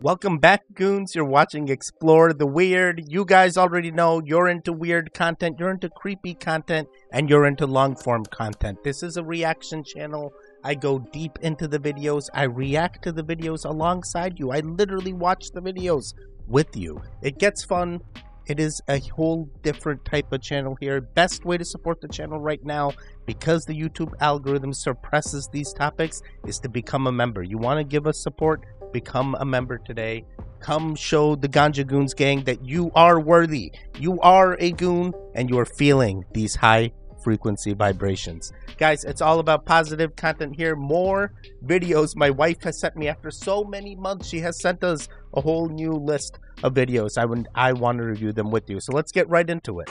Welcome back, goons. You're watching Explore the Weird. You guys already know you're into weird content, you're into creepy content, and you're into long-form content. This is a reaction channel. I go deep into the videos. I react to the videos alongside you. I literally watch the videos with you. It gets fun. It is a whole different type of channel here. Best way to support the channel right now, because the YouTube algorithm suppresses these topics, is to become a member. You want to give us support? Become a member today. Come show the Ganja Goons gang that you are worthy. You are a goon and you are feeling these high frequency vibrations. Guys, it's all about positive content here. More videos my wife has sent me after so many months. She has sent us a whole new list of videos. I want to review them with you. So let's get right into it.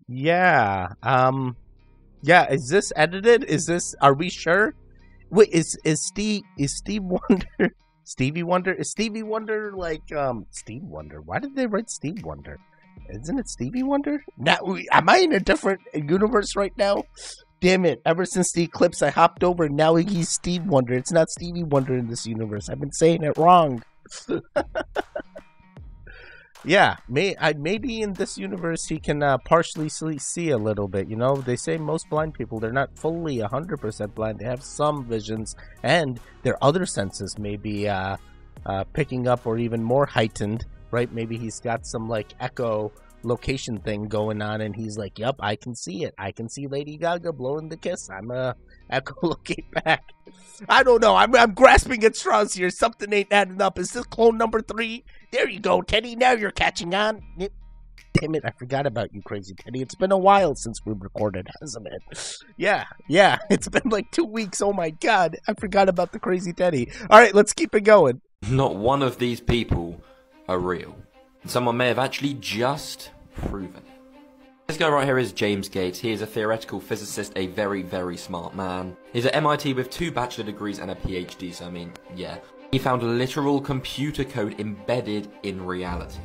Yeah. Yeah, is this edited? Are we sure? Wait, is Steve Wonder Stevie Wonder? Is Stevie Wonder like Steve Wonder? Why did they write Steve Wonder? Isn't it Stevie Wonder? Now, am I in a different universe right now? Damn it. Ever since the eclipse I hopped over, now he's Steve Wonder. It's not Stevie Wonder in this universe. I've been saying it wrong. Yeah, maybe in this universe he can partially see a little bit. You know, they say most blind people, they're not fully 100% blind. They have some visions, and their other senses may be picking up or even more heightened, right? Maybe he's got some, like, echo location thing going on, and he's like, yep, I can see it. I can see Lady Gaga blowing the kiss. I'm echolocate back. I don't know. I'm grasping at straws here. Something ain't adding up. Is this clone number 3? There you go, Teddy. Now you're catching on. Damn it, I forgot about you, Crazy Teddy. It's been a while since we've recorded, hasn't it? Yeah. It's been like 2 weeks. Oh my god. I forgot about the Crazy Teddy. All right, let's keep it going. Not one of these people are real. Someone may have actually just proven it. This guy right here is James Gates. He is a theoretical physicist, a very, very smart man. He's at MIT with 2 bachelor degrees and a PhD, so I mean, yeah. He found literal computer code embedded in reality.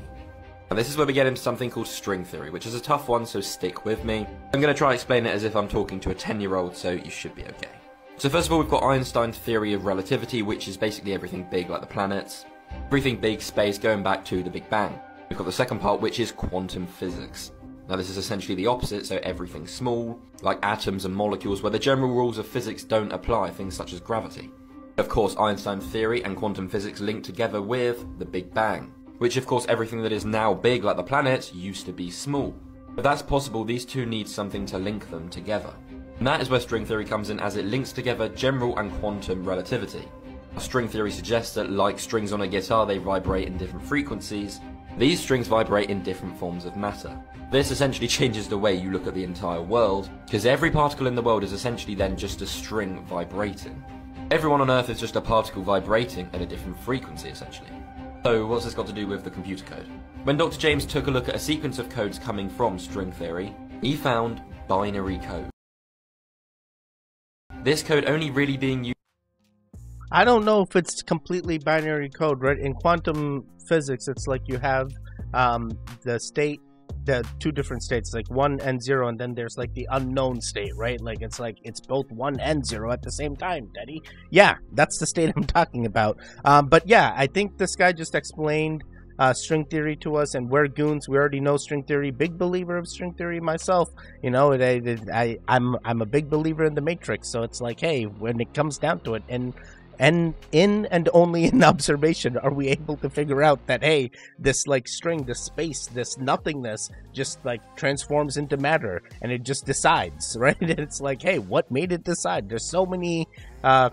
And this is where we get into something called string theory, which is a tough one, so stick with me. I'm going to try to explain it as if I'm talking to a 10-year-old, so you should be okay. So first of all, we've got Einstein's theory of relativity, which is basically everything big like the planets. Everything big, space, going back to the Big Bang. We've got the second part, which is quantum physics. Now this is essentially the opposite, so everything small, like atoms and molecules, where the general rules of physics don't apply, things such as gravity. Of course, Einstein's theory and quantum physics link together with the Big Bang, which of course everything that is now big like the planets used to be small. But that's possible, these two need something to link them together. And that is where string theory comes in, as it links together general and quantum relativity. String theory suggests that, like strings on a guitar, they vibrate in different frequencies. These strings vibrate in different forms of matter. This essentially changes the way you look at the entire world, because every particle in the world is essentially then just a string vibrating. Everyone on Earth is just a particle vibrating at a different frequency, essentially. So what's this got to do with the computer code? When Dr. James took a look at a sequence of codes coming from string theory, he found binary code. This code only really being used. I don't know if it's completely binary code, right? In quantum physics, it's like you have the 2 different states, like 1 and 0, and then there's like the unknown state, right? Like it's both 1 and 0 at the same time, Daddy. Yeah, that's the state I'm talking about. But yeah, I think this guy just explained string theory to us, and we're goons. We already know string theory. Big believer of string theory myself. You know, I'm a big believer in the Matrix. So it's like, hey, when it comes down to it, and in and only in observation are we able to figure out that, hey, this like string, this space, this nothingness just like transforms into matter, and it just decides, right? And it's like, hey, what made it decide? There's so many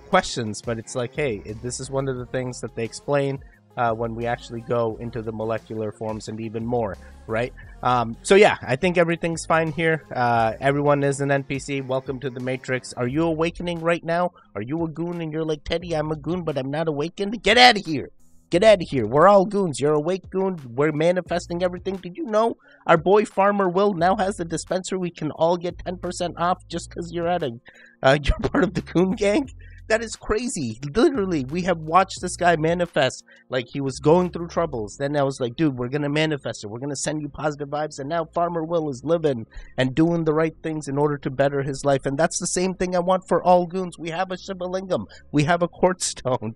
questions, but it's like, hey, this is one of the things that they explain when we actually go into the molecular forms and even more, right? So yeah, I think everything's fine here. Everyone is an NPC. Welcome to the Matrix. Are you awakening right now? Are you a goon and you're like, Teddy, I'm a goon, but I'm not awakened? Get out of here. Get out of here. We're all goons. You're awake goon. We're manifesting everything. Did you know our boy Farmer Will now has a dispenser? We can all get 10% off just because you're you're part of the goon gang? That is crazy. Literally, we have watched this guy manifest like he was going through troubles. Then I was like, dude, we're going to manifest it. We're going to send you positive vibes. And now Farmer Will is living and doing the right things in order to better his life. And that's the same thing I want for all goons. We have a Shivalingam. We have a quartz stone.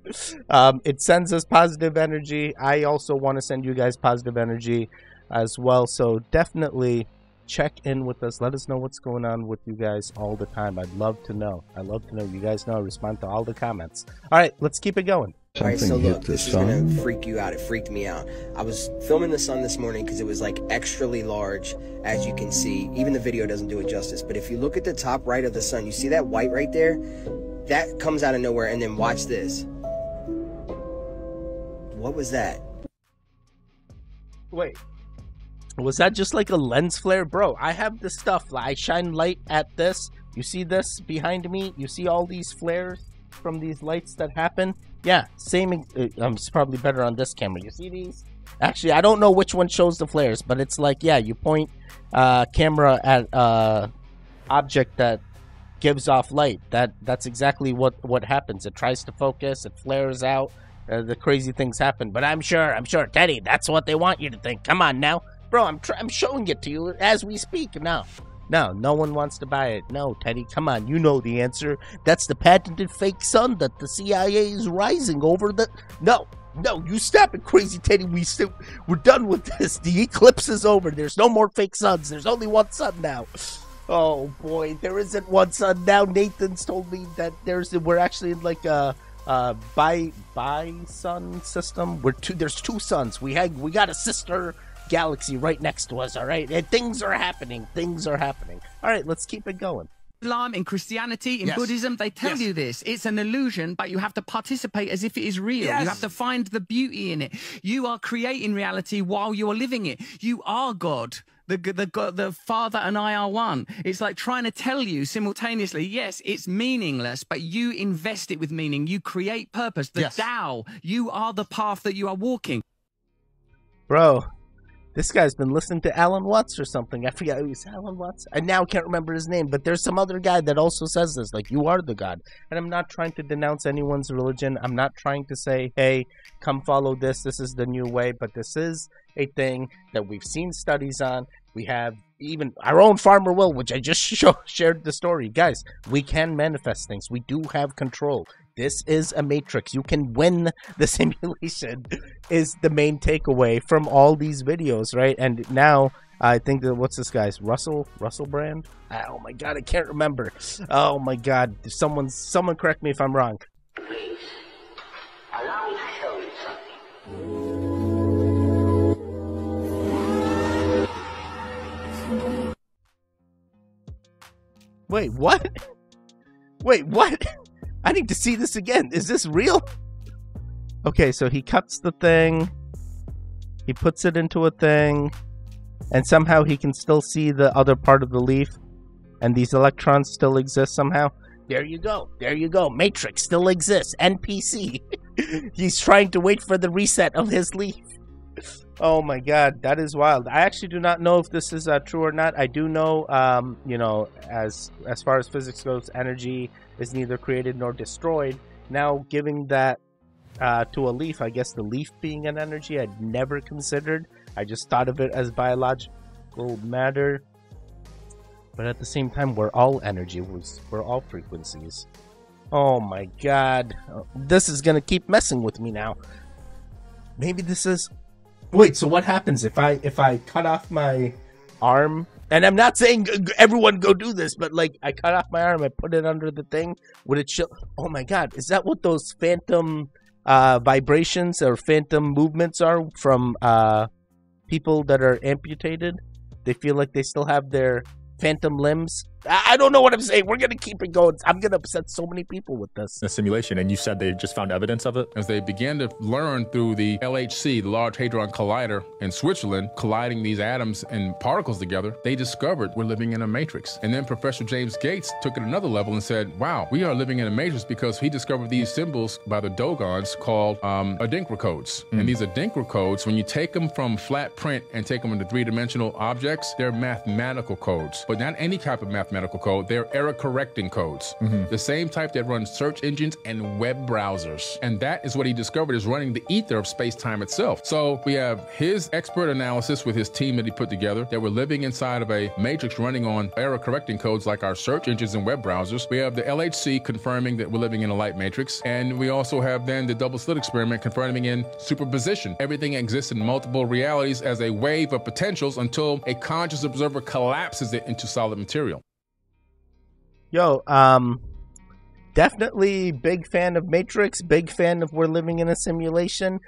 It sends us positive energy. I also want to send you guys positive energy as well. So definitely check in with us. Let us know what's going on with you guys all the time. I'd love to know. You guys know I respond to all the comments. All right, let's keep it going. All right, so look, this is gonna freak you out. It freaked me out. I was filming the sun this morning because it was like extrally large, as you can see. Even the video doesn't do it justice. But if you look at the top right of the sun, you see that white right there? That comes out of nowhere. And then watch this. What was that? Wait. Was that just like a lens flare? Bro, I have this stuff. I shine light at this. You see this behind me? You see all these flares from these lights that happen? Yeah, same. It's probably better on this camera. You see these? Actually, I don't know which one shows the flares, but it's like, yeah, you point camera at object that gives off light. That's exactly what happens. It tries to focus. It flares out. The crazy things happen. But I'm sure, Teddy, that's what they want you to think. Come on now. Bro, I'm showing it to you as we speak now. No one wants to buy it. No, Teddy, come on. You know the answer. That's the patented fake sun that the CIA is rising over the... No, you stop it, crazy Teddy. We're done with this. The eclipse is over. There's no more fake suns. There's only one sun now. Oh, boy. There isn't one sun now. Nathan's told me that we're actually in like a bi-sun system. There's two suns. We got a sister galaxy right next to us, all right? And things are happening. All right, let's keep it going. Islam, in Christianity, in Buddhism, they tell you this. It's an illusion, but you have to participate as if it is real. You have to find the beauty in it. You are creating reality while you're living it. You are God. The Father and I are one. It's like trying to tell you simultaneously, yes, it's meaningless, but you invest it with meaning. You create purpose. The Tao, you are the path that you are walking. Bro, this guy's been listening to Alan Watts or something. I forget. It was Alan Watts? I now can't remember his name, but there's some other guy that also says this, like, you are the God. And I'm not trying to denounce anyone's religion. I'm not trying to say, hey, come follow this. This is the new way. But this is a thing that we've seen studies on. We have even our own Farmer Will, which I just shared the story. Guys, we can manifest things. We do have control. This is a matrix. You can win the simulation is the main takeaway from all these videos, right? And now I think that, what's this guy's? Russell Brand? Oh my God, I can't remember. Oh my God. Someone correct me if I'm wrong. Please, allow me to show you something. Wait, what? Wait, what? I need to see this again. Is this real? Okay, so he cuts the thing. He puts it into a thing. And somehow he can still see the other part of the leaf. And these electrons still exist somehow. There you go. There you go. Matrix still exists. NPC. He's trying to wait for the reset of his leaf. Oh my God, that is wild. I actually do not know if this is true or not. I do know, you know, as far as physics goes, energy is neither created nor destroyed. Now, giving that to a leaf, I guess the leaf being an energy, I'd never considered. I just thought of it as biological matter. But at the same time, we're all energy. We're all frequencies. Oh my God. This is going to keep messing with me now. Maybe this is... Wait, so what happens if I cut off my arm? And I'm not saying everyone go do this, but like I cut off my arm, I put it under the thing. Would it chill? Oh my God, is that what those phantom vibrations or phantom movements are from people that are amputated? They feel like they still have their phantom limbs. I don't know what I'm saying. We're going to keep it going. I'm going to upset so many people with this. A simulation, and you said they just found evidence of it? As they began to learn through the LHC, the Large Hadron Collider in Switzerland, colliding these atoms and particles together, they discovered we're living in a matrix. And then Professor James Gates took it another level and said, wow, we are living in a matrix because he discovered these symbols by the Dogons called Adinkra codes. And these Adinkra codes, when you take them from flat print and take them into three-dimensional objects, they're mathematical codes, but not any type of mathematical medical code. They're error-correcting codes, the same type that runs search engines and web browsers. And that is what he discovered is running the ether of space-time itself. So we have his expert analysis with his team that he put together, that we're living inside of a matrix running on error-correcting codes like our search engines and web browsers. We have the LHC confirming that we're living in a light matrix. And we also have then the double slit experiment confirming in superposition. Everything exists in multiple realities as a wave of potentials until a conscious observer collapses it into solid material. Yo, definitely big fan of Matrix, big fan of We're Living in a Simulation.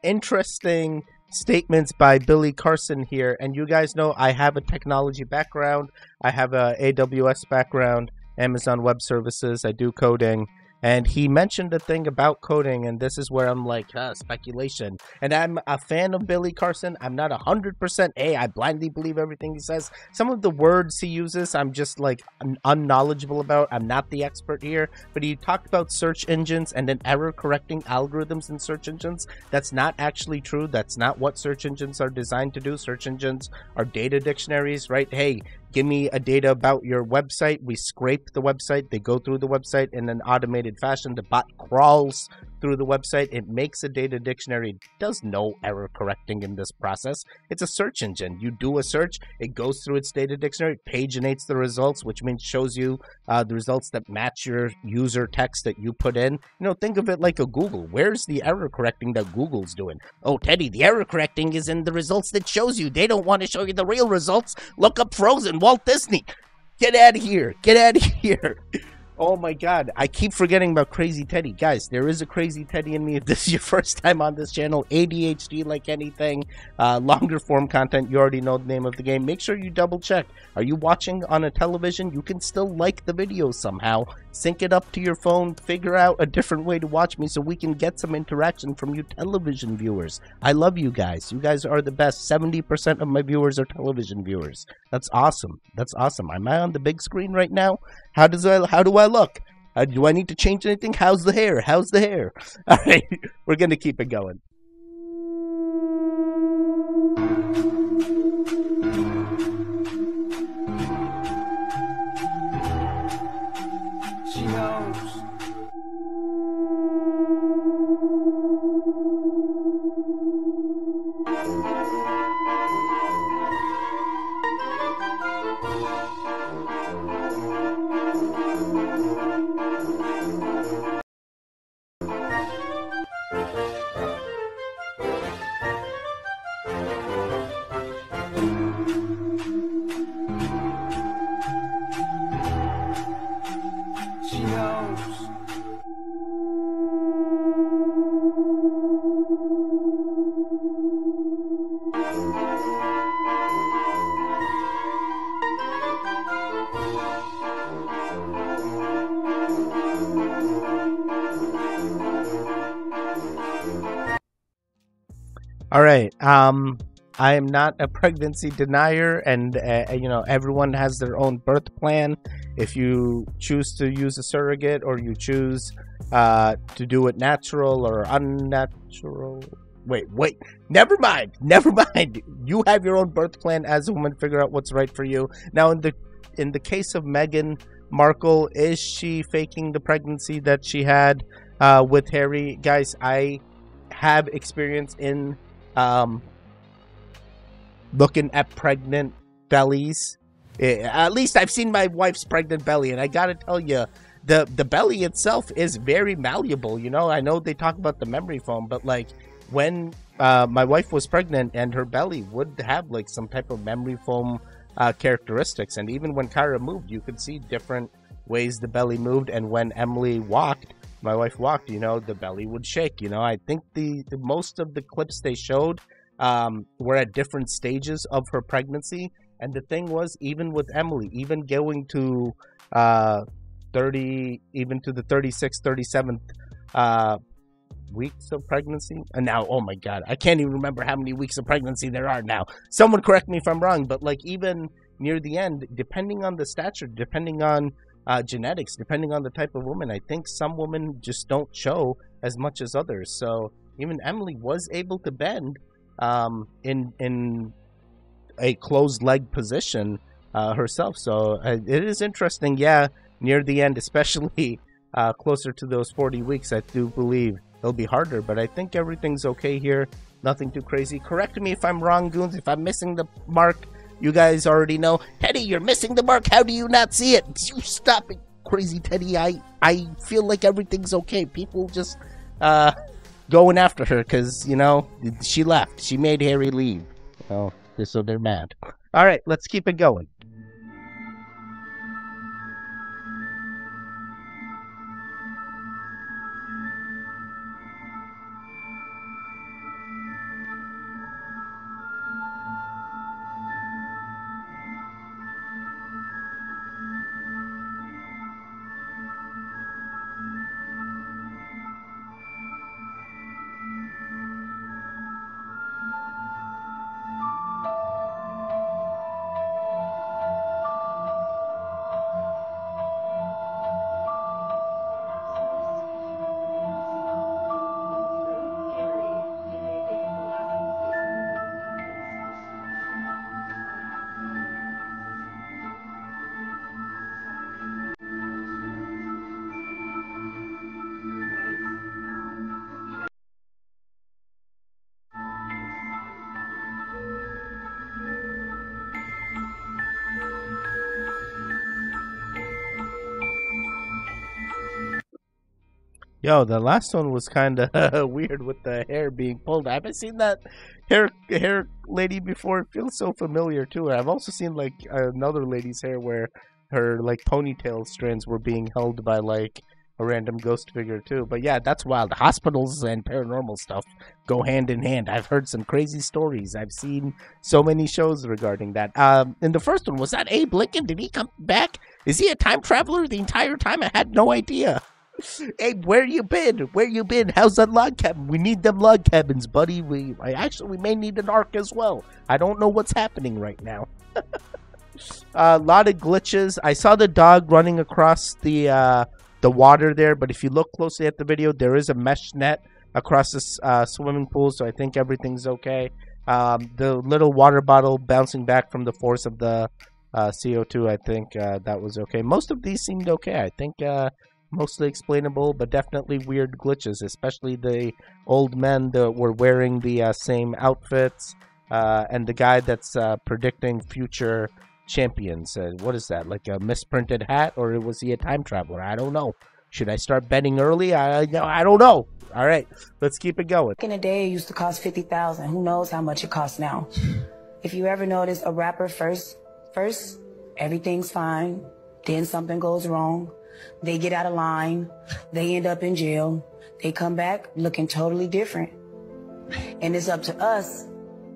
Interesting statements by Billy Carson here. And you guys know I have a technology background. I have a AWS background, Amazon Web Services. I do coding. And he mentioned a thing about coding, and this is where I'm like, speculation. And I'm a fan of Billy Carson. I'm not 100%, I blindly believe everything he says. Some of the words he uses, I'm just like unknowledgeable about. I'm not the expert here. But he talked about search engines and then error-correcting algorithms in search engines. That's not actually true. That's not what search engines are designed to do. Search engines are data dictionaries, right? Hey, give me a data about your website. We scrape the website. They go through the website in an automated fashion. The bot crawls through the website. It makes a data dictionary. It does no error correcting in this process. It's a search engine. You do a search. It goes through its data dictionary. It paginates the results, which means shows you the results that match your user text that you put in. You know, think of it like a Google. Where's the error correcting that Google's doing? Oh, Teddy, the error correcting is in the results that shows you. They don't want to show you the real results. Look up Frozen, Walt Disney. Get out of here. Get out of here. Oh my God, I keep forgetting about Crazy Teddy. Guys, there is a Crazy Teddy in me. If this is your first time on this channel, ADHD like anything, longer form content, you already know the name of the game. Make sure you double check. Are you watching on a television? You can still like the video somehow. Sync it up to your phone. Figure out a different way to watch me so we can get some interaction from you television viewers. I love you guys. You guys are the best. 70% of my viewers are television viewers. That's awesome. That's awesome. Am I on the big screen right now? How do I look? Do I need to change anything? How's the hair? How's the hair? All right, we're going to keep it going. She knows. She knows. All right. I am not a pregnancy denier, and you know, everyone has their own birth plan. If you choose to use a surrogate, or you choose to do it natural or unnatural. Wait. Never mind. You have your own birth plan as a woman. Figure out what's right for you. Now, in the case of Meghan Markle, is she faking the pregnancy that she had with Harry? Guys, I have experience in looking at pregnant bellies. At least I've seen my wife's pregnant belly, and I gotta tell you, the belly itself is very malleable. You know, I know they talk about the memory foam, but like when my wife was pregnant, and her belly would have like some type of memory foam characteristics, and even when Kyra moved, you could see different ways the belly moved. And when Emily walked, my wife walked, you know, the belly would shake. You know, I think the most of the clips they showed were at different stages of her pregnancy. And the thing was, even with Emily, even going to 30, even to the 36th, 37th weeks of pregnancy. And now, oh my God, I can't even remember how many weeks of pregnancy there are now. Someone correct me if I'm wrong, but like even near the end, depending on the stature, depending on genetics, depending on the type of woman, I think some women just don't show as much as others. So even Emily was able to bend in a closed leg position herself. So it is interesting. Yeah, near the end, especially closer to those 40 weeks, I do believe it'll be harder. But I think everything's okay here. Nothing too crazy. Correct me if I'm wrong, goons. If I'm missing the mark, you guys already know. Teddy, you're missing the mark. How do you not see it? You stop it, crazy Teddy. I feel like everything's okay. People just going after her because, you know, she left. She made Harry leave. Oh, so they're mad. All right, let's keep it going. Yo, the last one was kind of weird with the hair being pulled. I haven't seen that hair lady before. It feels so familiar too. I've also seen like another lady's hair where her like ponytail strands were being held by like a random ghost figure too. But yeah, that's wild. Hospitals and paranormal stuff go hand in hand. I've heard some crazy stories. I've seen so many shows regarding that. In the first one, was that Abe Lincoln? Did he come back? Is he a time traveler the entire time? I had no idea. Hey, where you been? Where you been? How's that log cabin? We need them log cabins, buddy. We may need an ark as well. I don't know what's happening right now. A lot of glitches. I saw the dog running across the water there, but if you look closely at the video, there is a mesh net across this swimming pool, so I think everything's okay. The little water bottle bouncing back from the force of the CO2, I think that was okay. Most of these seemed okay. I think mostly explainable, but definitely weird glitches, especially the old men that were wearing the same outfits, and the guy that's predicting future champions. What is that, like a misprinted hat, or was he a time traveler? I don't know. Should I start betting early? I don't know. All right, let's keep it going. Back in the day, it used to cost $50,000. Who knows how much it costs now? If you ever notice a rapper first, everything's fine. Then something goes wrong. They get out of line. They end up in jail. They come back looking totally different. And it's up to us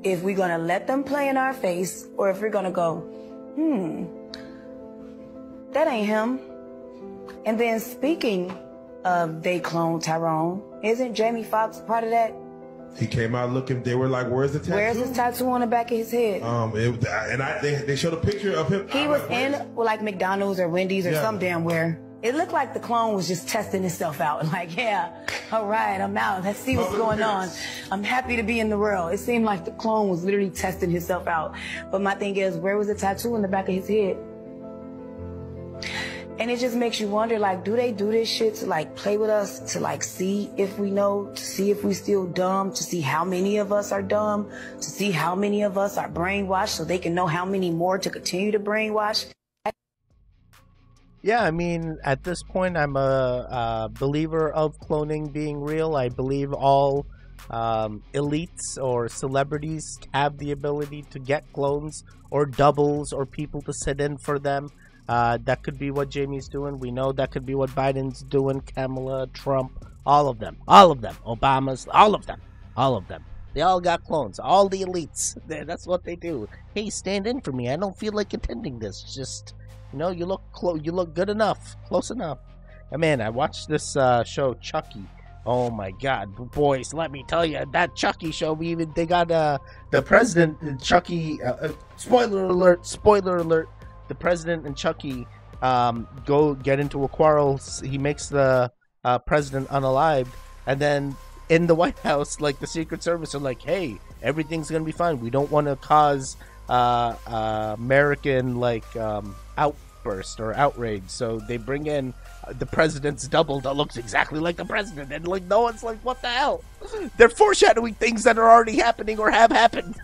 if we're going to let them play in our face or if we're going to go, that ain't him. And then speaking of they clone Tyrone, isn't Jamie Foxx part of that? He came out looking, they were like, where's the tattoo? Where's his tattoo on the back of his head? They showed a picture of him. He was in like McDonald's or Wendy's or some damn where. It looked like the clone was just testing himself out. Like, yeah, all right, I'm out. Let's see what's going on. I'm happy to be in the world. It seemed like the clone was literally testing himself out. But my thing is, where was the tattoo in the back of his head? And it just makes you wonder, like, do they do this shit to, like, play with us, to, like, see if we know, to see if we still dumb, to see how many of us are dumb, to see how many of us are brainwashed so they can know how many more to continue to brainwash? Yeah, I mean, at this point, I'm a believer of cloning being real. I believe all elites or celebrities have the ability to get clones or doubles or people to sit in for them. That could be what Jamie's doing. We know that could be what Biden's doing, Kamala, Trump, all of them, Obama's, all of them. They all got clones, all the elites. That's what they do. Hey, stand in for me. I don't feel like attending this. Just, you know, you look good enough, close enough. And man, I watched this show, Chucky. Oh my God, boys! Let me tell you, that Chucky show. They got the president, Chucky. Spoiler alert! Spoiler alert! The president and Chucky go get into a quarrel. He makes the president unalived, and then in the White House, like the Secret Service are like, "Hey, everything's gonna be fine. We don't want to cause American outburst or outrage. So they bring in the president's double that looks exactly like the president, and like no one's like, what the hell? They're foreshadowing things that are already happening or have happened.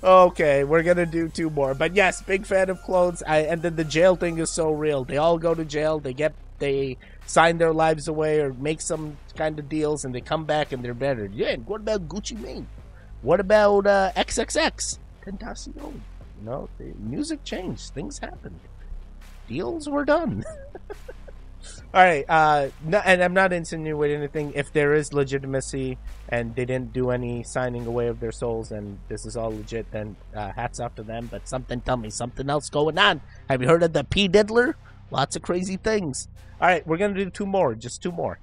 Okay, we're gonna do 2 more, but yes, big fan of clones. And then the jail thing is so real. They all go to jail. They sign their lives away or make some kind of deals, and they come back and they're better. Yeah. And what about Gucci Mane? What about XXX Tentacion? You know, the music changed. Things happened. Deals were done. All right, no, and I'm not insinuating anything. If there is legitimacy and they didn't do any signing away of their souls and this is all legit, then hats off to them. But tell me something else going on. Have you heard of the P. Diddler? Lots of crazy things. All right, we're going to do 2 more, just 2 more.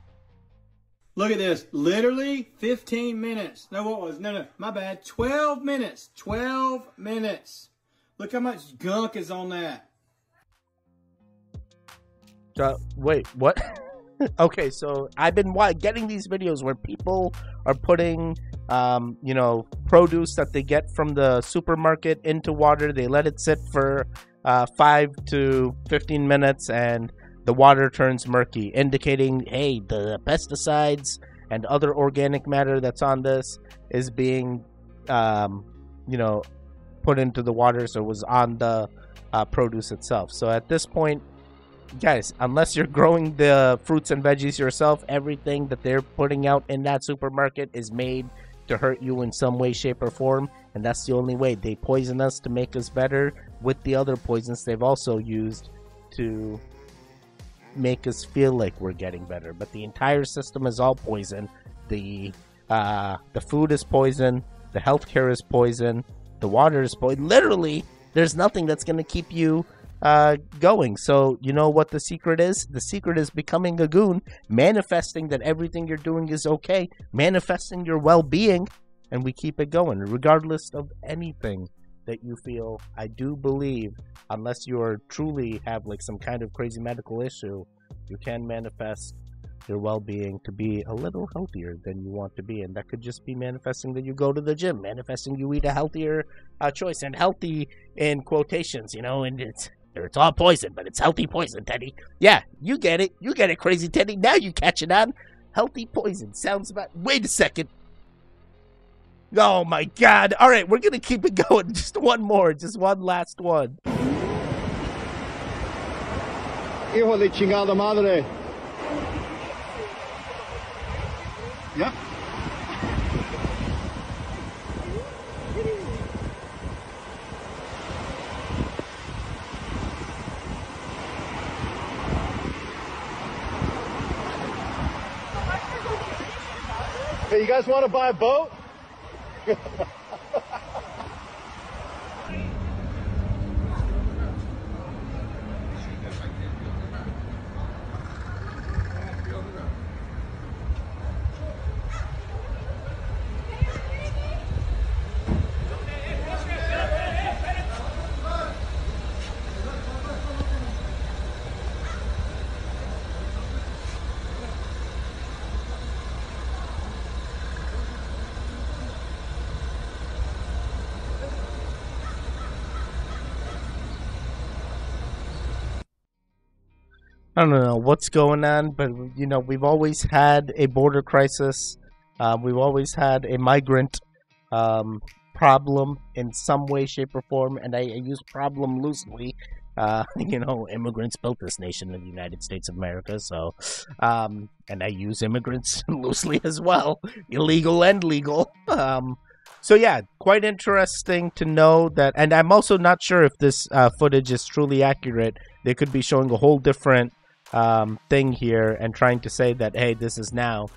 Look at this, literally 15 minutes. No, what was, no, my bad, 12 minutes, 12 minutes. Look how much gunk is on that. Wait, what? Okay, so I've been getting these videos where people are putting, produce that they get from the supermarket into water. They let it sit for 5 to 15 minutes, and the water turns murky, indicating, hey, the pesticides and other organic matter that's on this is being, put into the water, so it was on the produce itself. So at this point, guys, unless you're growing the fruits and veggies yourself, everything that they're putting out in that supermarket is made to hurt you in some way, shape, or form, and that's the only way. They poison us to make us better with the other poisons they've also used to make us feel like we're getting better. But the entire system is all poison. The food is poison, the healthcare is poison, the water is poison. Literally, there's nothing that's going to keep you going. So you know what the secret is? The secret is becoming a goon, manifesting that everything you're doing is okay, manifesting your well-being, and we keep it going regardless of anything that you feel. I do believe, unless you truly have like some kind of crazy medical issue, you can manifest your well-being to be a little healthier than you want to be. And that could just be manifesting that you go to the gym, manifesting you eat a healthier choice. And healthy in quotations, and it's all poison, but it's healthy poison, Teddy. Yeah, you get it. You get it, crazy Teddy. Now you catch it on. Healthy poison. Sounds about... Wait a second. Oh, my God. All right, we're going to keep it going. Just one more. Just one last one. Hijo de chingada madre. Yeah. Hey, you guys want to buy a boat? I don't know what's going on, but, we've always had a border crisis. We've always had a migrant problem in some way, shape, or form, and I use problem loosely. Immigrants built this nation in the United States of America, so, and I use immigrants loosely as well, illegal and legal. So yeah, quite interesting to know that, and I'm also not sure if this footage is truly accurate. They could be showing a whole different thing here and trying to say that, hey, this is now,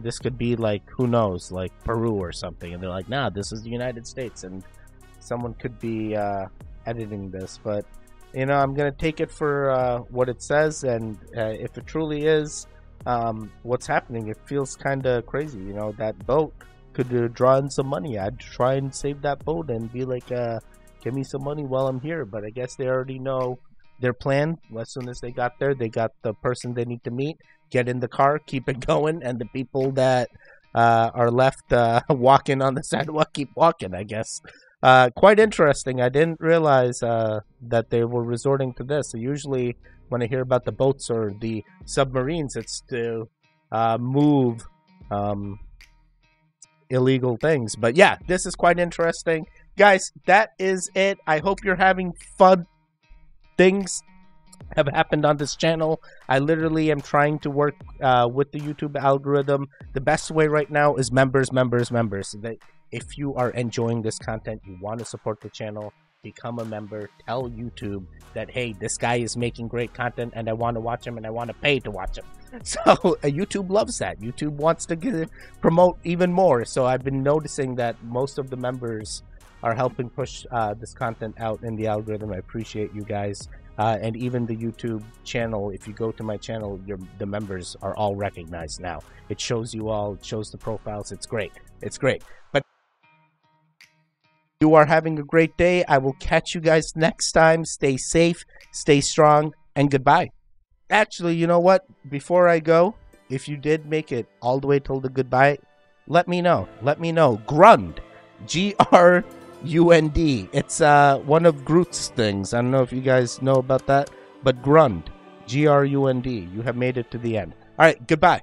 this could be like, who knows, like Peru or something, and they're like, nah, this is the United States, and someone could be editing this, but I'm gonna take it for what it says, and if it truly is what's happening, it feels kind of crazy. That boat could draw in some money. I'd try and save that boat and be like, give me some money while I'm here, but I guess they already know their plan. As soon as they got there, they got the person they need to meet, get in the car, keep it going, and the people that are left walking on the sidewalk keep walking, I guess. quite interesting. I didn't realize that they were resorting to this. So usually when I hear about the boats or the submarines, it's to move illegal things. But yeah, this is quite interesting. Guys, that is it. I hope you're having fun. Things have happened on this channel. I literally am trying to work with the YouTube algorithm. The best way right now is members. That if you are enjoying this content, you want to support the channel, become a member. Tell YouTube that, hey, this guy is making great content and I want to watch him and I want to pay to watch him. So YouTube loves that. YouTube wants to promote even more. So I've been noticing that most of the members are helping push this content out in the algorithm. I appreciate you guys. And even the YouTube channel, if you go to my channel, the members are all recognized now. It shows you all, it shows the profiles. It's great. It's great. But you are having a great day. I will catch you guys next time. Stay safe, stay strong, and goodbye. Actually, you know what? Before I go, if you did make it all the way till the goodbye, let me know. Let me know. Grund. G-R-U-N-D. It's one of Groot's things. I don't know if you guys know about that, but Grund. G-R-U-N-D. You have made it to the end. All right, goodbye.